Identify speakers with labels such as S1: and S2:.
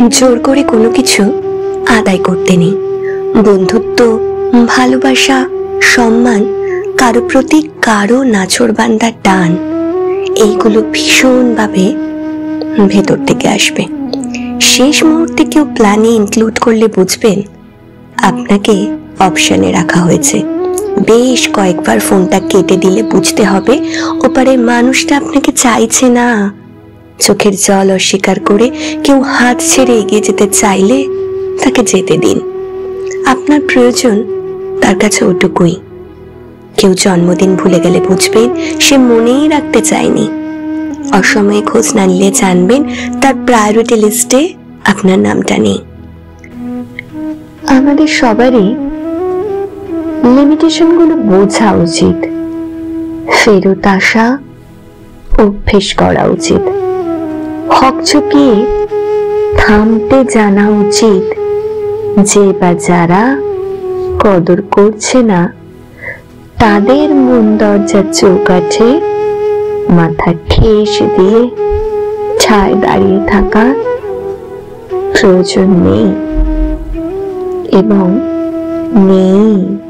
S1: জোর করে কোনো কিছু আদায় করতে নেই। বন্ধুত্ব, ভালোবাসা, সম্মান, কারো প্রতি কারো নাছোড়বান্দার টান, এইগুলো ভীষণভাবে ভেতর থেকে আসবে। শেষ মুহূর্তে কেউ প্ল্যানে ইনক্লুড করলে বুঝবেন আপনাকে অপশনে রাখা হয়েছে। বেশ কয়েকবার ফোনটা কেটে দিলে বুঝতে হবে ওপারের মানুষটা আপনাকে চাইছে না। চোখের জল অস্বীকার করে কেউ হাত ছেড়ে এগিয়ে যেতে চাইলে তাকে যেতে দিন। আপনার প্রয়োজন তার কাছে ওটুকুই। কেউ জন্মদিন ভুলে গেলে বুঝবেন সে মনেই রাখতে চায়নি। অসময়ে খোঁজ না নিলে জানবেন তার প্রায়োরিটি লিস্টে আপনার নামটা নেই। আমাদের সবারই লিমিটেশন গুলো বোঝা উচিত, ফেরত আসা অভ্যেস করা উচিত। হকচকিয়ে থামতে জানা উচিত। যে বা যারা কদর করছে না তাদের মন দরজার চৌকাঠে মাথা ঠেস দিয়ে ছায় দাঁড়িয়ে থাকার প্রয়োজন নেই এবং নেই।